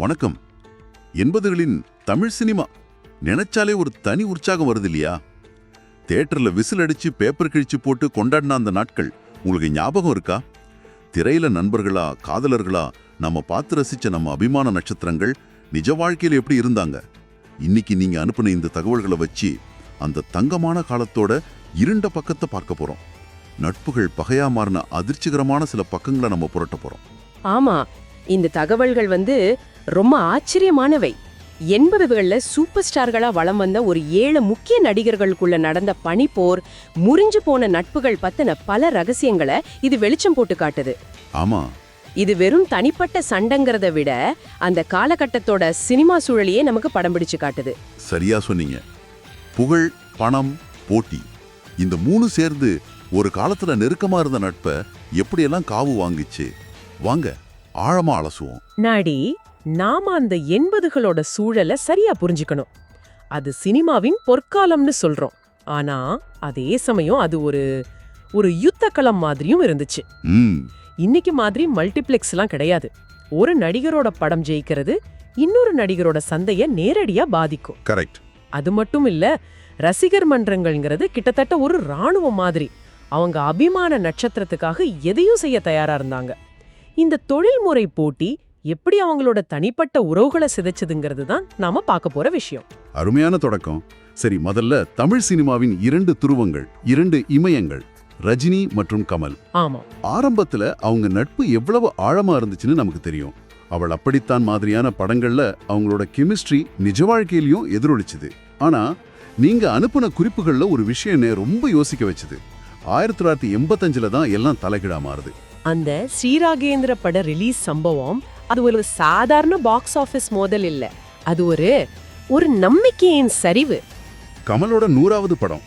வணக்கம். 80களின் தமிழ் சினிமா நினைச்சாலே ஒரு தனி உற்சாகம் வருது இல்லையா? தியேட்டர்ல விசில் அடிச்சு பேப்பர் கிழிச்சு போட்டு கொண்டாடின அந்த நாட்கள் உங்களுக்கு ஞாபகம் இருக்கா? திரையில நண்பர்களா காதலர்களா நம்ம பார்த்து ரசிச்ச நம்ம அபிமான நட்சத்திரங்கள் நிஜ வாழ்க்கையில் எப்படி இருந்தாங்க? இன்னைக்கு நீங்க அனுப்பின இந்த தகவல்களை வச்சு அந்த தங்கமான காலத்தோட இருண்ட பக்கத்தை பார்க்க போறோம். நட்புகள் பகையா மாறின அதிர்ச்சிகரமான சில பக்கங்களை நம்ம புரட்ட போறோம். ஆமா, இந்த தகவல்கள் ரொம்ப ஆச்சரியமானவை. 80களில் சூப்பர் ஸ்டார்களா வலம் வந்த ஒரு 7 முக்கிய நடிகர்களுக்குள்ள நடந்த பனிப்போர், முறிஞ்சு போன நட்புகள் பத்தின பல ரகசியங்களை இது வெளிச்சம் போட்டு காட்டுது. ஆமா, இது வெறும் தனிப்பட்ட சண்டைங்கிறத விட அந்த காலகட்டத்தோட சினிமா சூழலையே நமக்கு படம் பிடிச்சு காட்டுது. சரியா சொன்னீங்க. புகழ், பணம், போட்டி, இந்த 3 சேர்ந்து ஒரு காலத்துல நெருக்கமா இருந்த நட்பை எப்படியெல்லாம் காவு வாங்கிச்சு. வாங்க ஆழமா அலசுவோம். நாடி நாம அந்த 80களோட சூழலை சரியா புரிஞ்சுக்கணும். அது சினிமாவின் பொற்காலம்னு சொல்றோம். ஆனா அதே சமயம் அது ஒரு யுத்த களம் மாதிரியும் இருந்துச்சு. இன்னைக்கு மாதிரி மல்டிப்ளெக்ஸ்லாம் கிடையாது. ஒரு நடிகரோட படம் ஜெயிக்கிறது இன்னொரு நடிகரோட சந்தைய நேரடியா பாதிக்கும். கரெக்ட். அது மட்டும் இல்ல, ரசிகர் மன்றங்கள்ங்கிறது கிட்டத்தட்ட ஒரு ராணுவம் மாதிரி. அவங்க அபிமான நட்சத்திரத்துக்காக எதையும் செய்ய தயாரா இருந்தாங்க. இந்த தொழில்முறை போட்டி எப்படி அவங்களோட தனிப்பட்ட உறவுகளை சிதைச்சதுங்கிறது தான் நாம பார்க்க போற விஷயம். அருமையான தொடக்கம். சரி, முதல்ல தமிழ் சினிமாவின் 2 துருவங்கள், 2 இமயங்கள், ரஜினி மற்றும் கமல். ஆமா, ஆரம்பத்துல அவங்க நட்பு எவ்வளவு ஆழமா இருந்துச்சுன்னு நமக்கு தெரியும். அவள் அப்படித்தான் மாதிரியான படங்கள்ல அவங்களோட கெமிஸ்ட்ரி நிஜ வாழ்க்கையிலயும் எதிரொலிச்சுது. ஆனா நீங்க அனுப்புன குறிப்புகள்ல ஒரு விஷயம் ரொம்ப யோசிக்க வச்சுது. 1985 தான் எல்லாம் தலைகீழா மாறுது. அந்த ஸ்ரீராகேந்திர பட ரிலீஸ் சம்பவம் அது ஒரு சாதாரண பாக்ஸ் ஆபீஸ் மோதல் இல்ல. அது ஒரு நம்பிக்கையின் சரிவு. கமலோட 100வது படம்.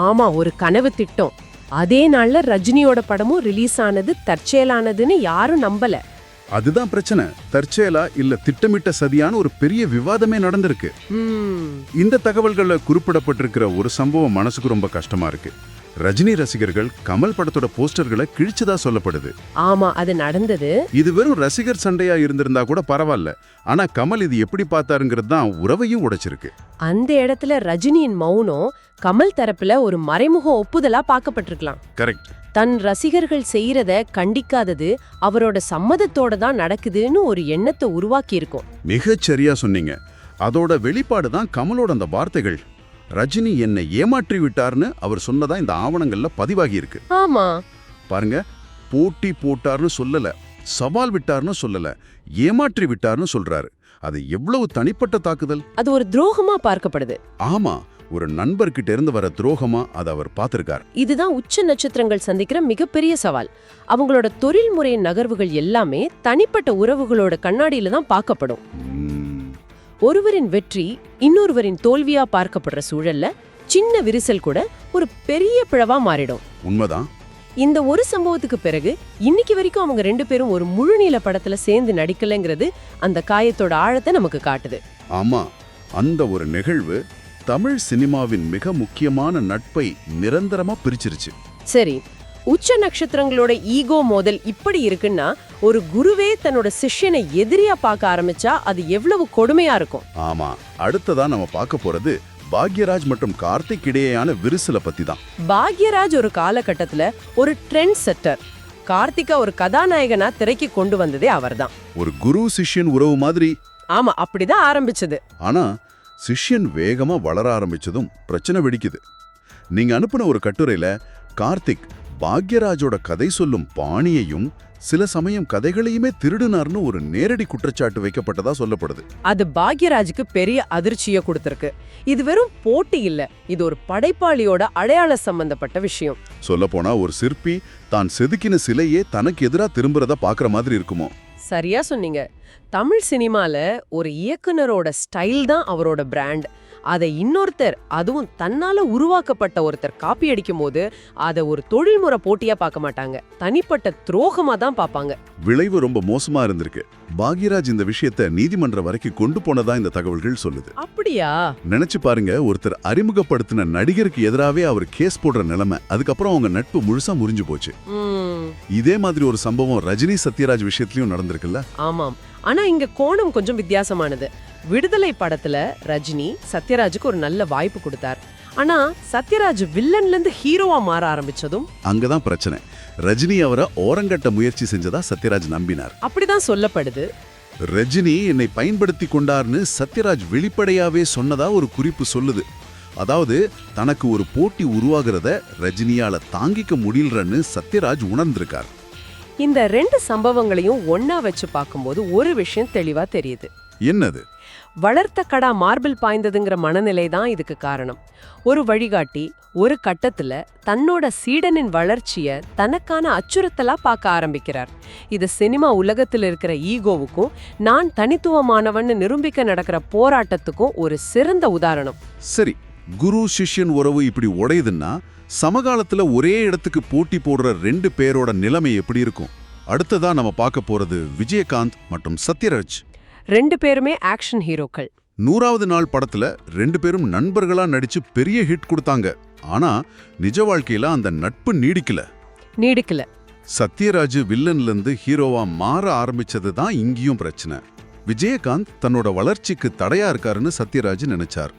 ஆமா, ஒரு கனவு திட்டம். அதே நாள்ல ரஜினியோட படமும் ரிலீஸ் ஆனது தற்செயலானதுன்னு யாரும் நம்பல. அதுதான் பிரச்சனை. தற்செயலா இல்ல திட்டமிட்ட சதியான ஒரு பெரிய விவாதமே நடந்திருக்கு. இந்த தகவல்கள்ல குறிப்பிடப்பட்டிருக்கிற ஒரு சம்பவம் மனசுக்கு ரொம்ப கஷ்டமா இருக்கு. ரஜினி ரசிகர்கள் கமல் படத்தோட போஸ்டர்களை கிழிச்சதா சொல்லப்படுது. ஆமா, அது நடந்தது. இது வெறும் ரசிகர் சண்டையா இருந்திருந்தா கூட பரவாயில்ல. ஆனா கமல் இது எப்படி பார்த்தாருங்கிறது தான் உறவையும் உடைச்சிருக்கு. அந்த இடத்துல ரஜினியின் மௌனம் கமல் தரப்புல ஒரு மறைமுக ஒப்புதலா பார்க்கப்பட்டிருக்கலாம். கரெக்ட். தன் ரசிகர்கள் செய்யறத கண்டிக்காதது அவரோட சம்மதத்தோட தான் நடக்குதுன்னு ஒரு எண்ணத்தை உருவாக்கி இருக்கும். மிகச் சரியா சொன்னீங்க. அதோட வெளிப்பாடு தான் கமலோட அந்த வார்த்தைகள். ரஜினி என்னை ஏமாற்றி விட்டார்னு அவர் சொன்னதா இந்த ஆவணங்கள்ல பதிவாகி இருக்கு. ஆமா, பாருங்க, போட்டி போட்டார்னு சொல்லல, சவால் விட்டார்னு சொல்லல, ஏமாற்றி விட்டார்னு சொல்றாரு. அது எவ்வளவு தனிப்பட்ட தாக்குதல். அது ஒரு துரோகமா பார்க்கப்படுது. ஆமா, ஒரு நண்பர்கிட்ட இருந்து வர துரோகமா அதை அவர் பார்த்திருக்கார். இதுதான் உச்ச நட்சத்திரங்கள் சந்திக்கிற மிகப்பெரிய சவால். அவங்களோட தொழில்முறை நகர்வுகள் எல்லாமே தனிப்பட்ட உறவுகளோட கண்ணாடியில தான் பார்க்கப்படும். ஒருவரின் வெற்றி இன்னொருவரின் தோல்வியா பார்க்கப்படுற சூழல்ல சின்ன விரிசல் கூட ஒரு பெரிய பிழவா மாறிடும். உண்மைதான். இந்த ஒரு சம்பவத்துக்கு பிறகு இன்னைக்கு வரைக்கும் அவங்க 2 பேரும் ஒரு முழுநீள படத்துல சேர்ந்து நடிக்கலங்கிறது அந்த காயத்தோட ஆழத்தை நமக்கு காட்டுது. ஆமா, அந்த ஒரு நிகழ்வு தமிழ் சினிமாவின் மிக முக்கியமான நட்பை நிரந்தரமா பிரிச்சிருச்சு. சரி, உச்ச நட்சத்திரங்களோட ஈகோ மோதல் இப்படி இருக்குன்னா ஒரு குருவே தன்னோட சிஷ்யனை எதிரியா பார்க்க ஆரம்பிச்சா அது எவ்வளவு கொடுமையா இருக்கும். ஆமா, அடுத்ததா நம்ம பார்க்க போறது பாக்யராஜ் மற்றும் கார்த்திக் இடையேயான விரிசலை பத்தி தான். பாக்யராஜ் ஒரு காலகட்டத்துல ஒரு ட்ரெண்ட் செட்டர். கார்த்திகா ஒரு கதாநாயகனா திரைக்கு கொண்டு வந்ததே அவர்தான். ஒரு குரு சிஷ்யன் உறவு மாதிரி. ஆமா, அப்படிதான் ஆரம்பிச்சது. ஆனா சிஷ்யன் வேகமா வளர ஆரம்பிச்சதும் பிரச்சனை வெடிக்குது. நீங்க அனுப்புன ஒரு கட்டுரையில கார்த்திக் பாக்யராஜோட கதை சொல்லும் பாணியையும் சில சமயம் கதைகளையுமே திருடுனார்னு ஒரு நேரடி குற்றச்சாட்டு வைக்கப்பட்டதா சொல்லப்படுது. அது பாக்யராஜுக்கு பெரிய அதிர்ச்சியை கொடுத்திருக்கு. இது வெறும் போட்டி இல்ல, இது ஒரு படைப்பாளியோட அடையாள சம்பந்தப்பட்ட விஷயம். சொல்லப்போனா ஒரு சிற்பி தான் செதுக்கின சிலையே தனக்கு எதிரா திரும்புறத பாக்குற மாதிரி இருக்குமோ? சரியா சொன்னீங்க. தமிழ் சினிமால ஒரு இயக்குனரோட ஸ்டைல் தான் அவரோட பிராண்ட். அதை இன்னொருத்தர், அதுவும் தன்னால உருவாக்கப்பட்ட ஒருத்தர் காப்பி அடிக்கும் போது அதை ஒரு தொழில்முறை போட்டியா பார்க்க மாட்டாங்க, தனிப்பட்ட துரோகமா தான் பார்ப்பாங்க. விளைவு ரொம்ப மோசமா இருந்திருக்கு. பாக்யராஜ் இந்த விஷயத்தை நீதிமன்றம் வரைக்கும் கொண்டு போனதா இந்த தகவல்கள் சொல்லுது. அப்படியா? நினைச்சு பாருங்க, ஒருத்தர் அறிமுகப்படுத்தின நடிகருக்கு எதிராவே அவர் கேஸ் போடுற நிலைமை. அதுக்கப்புறம் அவங்க நட்பு முழுசா முறிஞ்சு போச்சு. இதே மாதிரி ஒரு சம்பவம் ரஜினி சத்யராஜ் விஷயத்திலயும் நடந்திருக்குல்ல? ஆமாம். ஆனா இங்க கோணம் கொஞ்சம் வித்தியாசமானது. விடுதலை படத்துல ரஜினி சத்யராஜுக்கு ஒரு நல்ல வாய்ப்பு கொடுத்தார். ஆனா சத்யராஜ் வில்லன்ல இருந்து ஹீரோவா மாற ஆரம்பிச்சதும் அங்கதான் பிரச்சனை. ரஜினி அவரை ஓரங்கட்ட முயற்சி செஞ்சதா சத்யராஜ் நம்பினார். அப்படிதான் சொல்லப்படுது. ரஜினி என்னை பயன்படுத்தி கொண்டார்னு சத்யராஜ் வெளிப்படையாவே சொன்னதா ஒரு குறிப்பு சொல்லுது. அதாவது தனக்கு ஒரு போட்டி உருவாகிறத ரஜினியால தாங்கிக்க முடியலன்னு சத்யராஜ் உணர்ந்திருக்கார். இந்த 2 சம்பவங்களையும் ஒன்னா வச்சு பார்க்கும்போது ஒரு விஷயம் தெளிவா தெரியுது. என்னது? வளர்த்த கடா மார்பிள் பாய்ந்ததுங்கிற மனநிலை தான் இதுக்கு காரணம். ஒரு வழிகாட்டி ஒரு கட்டத்துல தன்னோட சீடனின் வளர்ச்சிய தனக்கான அச்சுறுத்தலா பார்க்க ஆரம்பிக்கிறார். இது சினிமா உலகத்துல இருக்கிற ஈகோவுக்கும் நான் தனித்துவமானவன்னு நிரூபிக்க நடக்கிற போராட்டத்துக்கும் ஒரு சிறந்த உதாரணம். சரி, குரு சிஷ்யன் உறவு இப்படி உடையுதுன்னா சமகாலத்துல ஒரே இடத்துக்கு போட்டி போடுற 2 பேரோட நிலைமை எப்படி இருக்கும்? அடுத்ததா நம்ம பார்க்க போறது விஜயகாந்த் மற்றும் சத்யராஜ். 2 பேருமே ஆக்ஷன் ஹீரோக்கள். 100வது நாள் படத்துல 2 பேரும் நண்பர்களா நடிச்சு பெரிய ஹிட் கொடுத்தாங்க. ஆனா நிஜ வாழ்க்கையில அந்த நட்பு நீடிக்கல. சத்யராஜ் வில்லன்ல இருந்து ஹீரோவா மாற ஆரம்பிச்சது தான் இங்கேயும் பிரச்சனை. விஜயகாந்த் தன்னோட வளர்ச்சிக்கு தடையா இருக்காருன்னு சத்யராஜ் நினைச்சார்.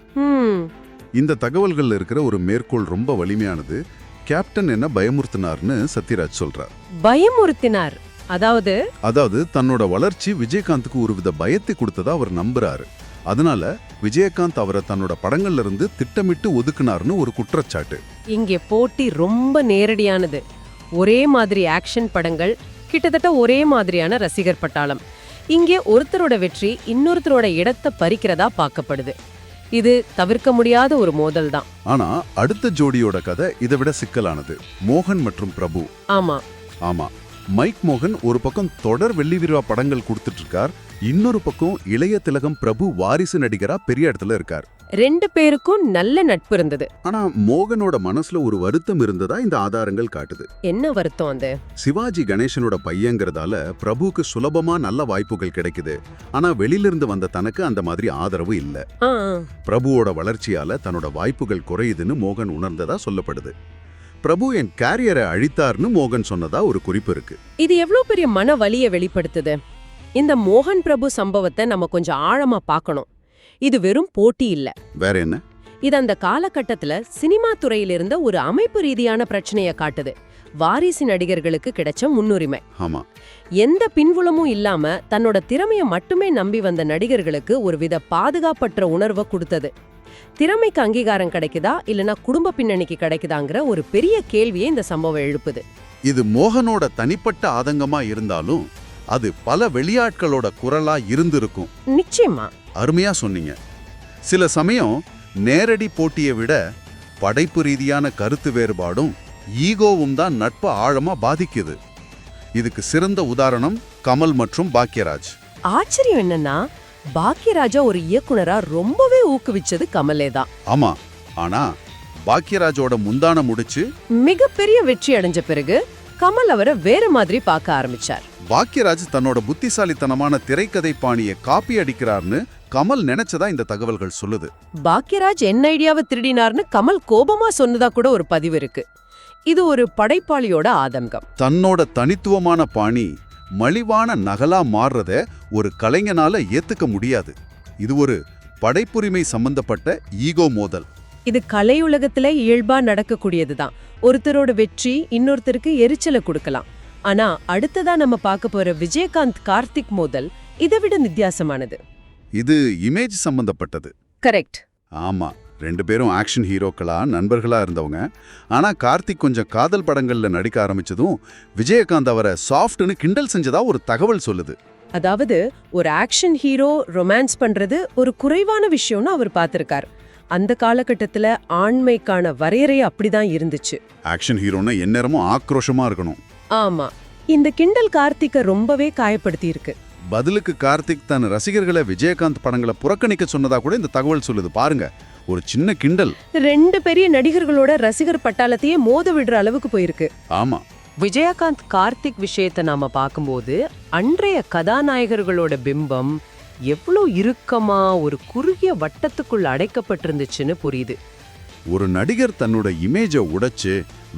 இந்த தகவல்கள்ல இருக்கிற ஒரு மேற்கோள் ரொம்ப வலிமையானது. கேப்டன் என்ன பயமுறுத்தினார்னு சத்யராஜ் சொல்றார். பயமுறுத்தினார்? அதாவது தன்னோட வளர்ச்சி விஜயகாந்துக்கு ஒருவித பயத்தை கொடுத்ததா அவர் நம்புறாரு. அதனால விஜயகாந்த் அவரை தன்னோட படங்கள்ல இருந்து திட்டமிட்டு ஒதுக்குனார்னு ஒரு குற்றச்சாட்டு. இங்கே போட்டி ரொம்ப நேரடியானது. ஒரே மாதிரி ஆக்ஷன் படங்கள், கிட்டத்தட்ட ஒரே மாதிரியான ரசிகர் பட்டாளம். இங்கே ஒருத்தரோட வெற்றி இன்னொருத்தரோட இடத்தை பறிக்கிறதா பார்க்கப்படுது. இது தவிர்க்க முடியாத ஒரு மோதல் தான். ஆனா அடுத்த ஜோடியோட கதை இதை விட சிக்கலானது. மோகன் மற்றும் பிரபு. ஆமா, மைக் மோகன் ஒரு பக்கம் தொடர் வெள்ளி விழா படங்கள் கொடுத்துட்டு இருக்கார், இன்னொரு பக்கம் இளைய திலகம் பிரபு வாரிசு நடிகரா பெரிய இடத்துல இருக்கார். 2 பேருக்கும் நல்ல நட்பு இருந்தது. ஆனா மோகனோட மனசுல ஒரு வருத்தம் இருந்ததா இந்த ஆதாரங்கள் காட்டுது. என்ன வருத்தம் அது? சிவாஜி கணேசனோட பையங்கிறதால பிரபுக்கு சுலபமா நல்ல வாய்ப்புகள் கிடைக்குது. ஆனா வெளியிலிருந்து வந்த தனக்கு அந்த மாதிரி ஆதரவு இல்ல. பிரபுவோட வளர்ச்சியால தன்னோட வாய்ப்புகள் குறையுதுன்னு மோகன் உணர்ந்ததா சொல்லப்படுது. பிரபு என் கேரியரை அழித்தார்னு மோகன் சொன்னதா ஒரு குறிப்பு இருக்கு. இது எவ்வளவு பெரிய மன வலியை வெளிப்படுத்துது. இந்த மோகன் பிரபு சம்பவத்தை நம்ம கொஞ்சம் ஆழமா பார்க்கணும். இது வெறும் போட்டி இல்ல. வேற என்ன? இது அந்த காலகட்டத்துல சினிமா துறையில இருந்த ஒரு அமைப்பு ரீதியான பிரச்சனைய காட்டுது. வாரிசு நடிகர்களுக்கு கிடைச்ச முன்னுரிமை. ஆமா. எந்த பின்புலமும் இல்லாம தன்னோட திறமைய மட்டுமே நம்பி வந்த நடிகர்களுக்கு ஒருவித பாதுகாப்பற்ற உணர்வை கொடுத்தது. திறமைக்கு அங்கீகாரம் கிடைக்குதா இல்லனா குடும்ப பின்னணிக்கு கிடைக்குதாங்கிற ஒரு பெரிய கேள்வியை இந்த சம்பவம் எழுப்புது. இது மோகனோட தனிப்பட்ட ஆதங்கமா இருந்தாலும் அது பல வெளியாட்களோட குரலா இருந்திருக்கும். நிச்சயமா. அருமையா சொன்னீங்க. சில சமயம் நேரடி போட்டியை விட படைப்பு ரீதியான கருத்து வேறுபாடும் ஈகோவும் தான் நட்பை ஆழமா பாதிக்குது. இதுக்கு சிறந்த உதாரணம் கமல் மற்றும் பாக்யராஜ். ஆச்சரியம் என்னன்னா பாக்யராஜா ஒரு இயக்குனரா ரொம்பவே ஊக்குவிச்சது கமலே தான். ஆமா, ஆனா பாக்யராஜோட முந்தான முடிச்சு மிகப்பெரிய வெற்றி அடைஞ்ச பிறகு கமல் அவரை வேற மாதிரி பார்க்க ஆரம்பிச்சார். பாக்யராஜ் தன்னோட புத்திசாலித்தனமான திரைக்கதை பாணியை காப்பி அடிக்கிறார்னு கமல் நினைச்சதா இந்த தகவல்கள் சொல்லுது. பாக்யராஜ் என்ன ஐடியாவை திருடினார்னு கமல் கோபமா சொன்னதா கூட ஒரு பதிவு இருக்கு. இது ஒரு படைப்பாளியோட ஆதங்கம். தன்னோட தனித்துவமான பாணி மலிவான நகலா மாறுறத ஒரு கலைஞனால ஏத்துக்க முடியாது. இது ஒரு படைப்புரிமை சம்பந்தப்பட்ட ஈகோ மோதல். இது கலையுலகத்துல இயல்பா நடக்கக்கூடியதுதான். ஒருத்தரோட வெற்றி இன்னொருத்தருக்கு எரிச்சலை கொடுக்கலாம். ஆனா அடுத்ததா நம்ம பார்க்க போற விஜயகாந்த் கார்த்திக் மோதல் இதை விட வித்தியாசமானது. இது இமேஜ் சம்பந்தப்பட்டது. கரெக்ட். ஆமா, 2 பேரும் ஆக்ஷன் ஹீரோக்களா நண்பர்களா இருந்தவங்க. ஆனா கார்த்திக் கொஞ்சம் காதல் படங்கள்ல நடிக்க ஆரம்பிச்சதும் விஜயகாந்த் அவரை சாஃப்ட்னு கிண்டல் செஞ்சதா ஒரு தகவல் சொல்லுது. அதாவது ஒரு ஆக்ஷன் ஹீரோ ரொமான்ஸ் பண்றது ஒரு குறைவான விஷயம்னு அவர் பார்த்திருக்கார். அந்த காலகட்டத்துல ஆண்மைக்கான வரையறை அப்படிதான் இருந்துச்சு. ஆக்ஷன் ஹீரோன்னா எந்நேரமும் ஆக்ரோஷமா இருக்கணும். ஆமா, இந்த கிண்டல் கார்த்திக்க ரொம்பவே காயப்படுத்தி இருக்கு. பதிலுக்கு கார்த்திக் தன் ரசிகர்களை விஜயகாந்த் படங்களை புறக்கணிக்க சொன்னதா கூட இந்த தகவல் சொல்லுது. பாருங்க, ஒரு சின்ன கிண்டல் 2 பெரிய நடிகர்களோட ரசிகர் பட்டாளத்தையே மோத விடுற அளவுக்கு போயிருக்கு. ஆமா. விஜயகாந்த் கார்த்திக் விஷயத்தை நாம பார்க்கும்போது அன்றைய கதாநாயகர்களோட பிம்பம் எவ்வளோ இறுக்கமா ஒரு குறுகிய வட்டத்துக்குள் அடைக்கப்பட்டிருந்துச்சுன்னு புரியுது. ஒரு நடிகர் தன்னோட இமேஜை உடைச்சு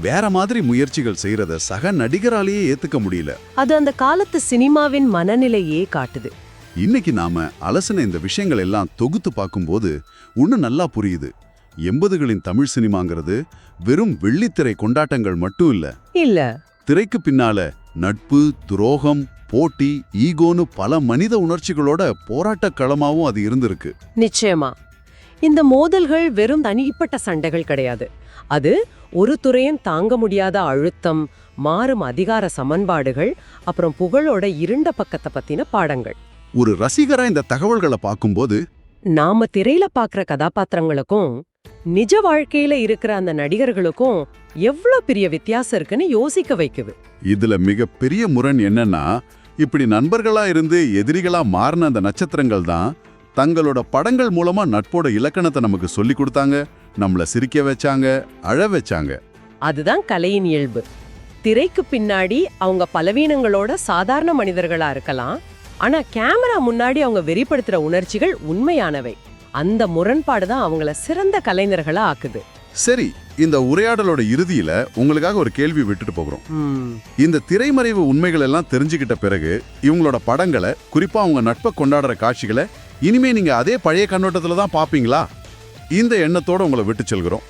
வேற மாதிரி முயற்சிகள் செய்யறத சக நடிகராலேயே ஏத்துக்க முடியல. அது அந்த காலத்து சினிமாவின் மனநிலையே காட்டுது. இன்னைக்கு நாம அலசின இந்த விஷயங்கள் எல்லாம் தொகுத்து பார்க்கும்போது ஒண்ணு நல்லா புரியுது. 80களின் தமிழ் சினிமாங்கிறது வெறும் வெள்ளித்திரை கொண்டாட்டங்கள் மட்டும் இல்ல. திரைக்கு பின்னால நட்பு, துரோகம், போட்டி, ஈகோன்னு பல மனித உணர்ச்சிகளோட போராட்ட களமாவும் அது இருந்திருக்கு. நிச்சயமா. இந்த மோதல்கள் வெறும் தனிப்பட்ட சண்டைகள் கிடையாது. அது ஒரு துறையும் தாங்க முடியாத அழுத்தம், மாறும் அதிகார சமன்பாடுகள், அப்புறம் புகழோட இருண்ட பக்கத்தை பத்தின பாடங்கள். ஒரு ரசிகரா இந்த தகவல்களை பார்க்கும்போது நாம திரையில பாக்குற கதாபாத்திரங்களுக்கும் நிஜ வாழ்க்கையில இருக்கிற அந்த நடிகர்களுக்கும் எவ்வளவு பெரிய வித்தியாசம் இருக்குன்னு யோசிக்க வைக்குது. இதுல மிகப்பெரிய முரண் என்னன்னா, இப்படி நண்பர்களா இருந்து எதிரிகளா மாறின அந்த நட்சத்திரங்கள் தான் தங்களோட படங்கள் மூலமா நட்போட இலக்கணத்தை நமக்கு சொல்லி கொடுத்தாங்க, நம்மள சிரிக்க வச்சாங்க, அழ வச்சாங்க. அதுதான் கலையின் இயல்பு. திரைக்கு பின்னாடி அவங்க பலவீனங்களோட சாதாரண மனிதர்களா இருக்கலாம், ஆனா கேமரா முன்னாடி அவங்க வெளிப்படுத்துற உணர்ச்சிகள் உண்மையானவை. அந்த முரண்பாடு தான் அவங்கள சிறந்த கலைஞர்களா ஆக்குது. சரி, இந்த உரையாடலோட இறுதியில உங்களுக்காக ஒரு கேள்வி விட்டுட்டு போகிறோம். இந்த திரைமறைவு உண்மைகள் எல்லாம் தெரிஞ்சுக்கிட்ட பிறகு இவங்களோட படங்களை, குறிப்பா அவங்க நட்பை கொண்டாடுற காட்சிகளை இனிமே நீங்க அதே பழைய கண்ணோட்டத்துல தான் பாப்பீங்களா? இந்த எண்ணத்தோட உங்களை விட்டு செல்கிறோம்.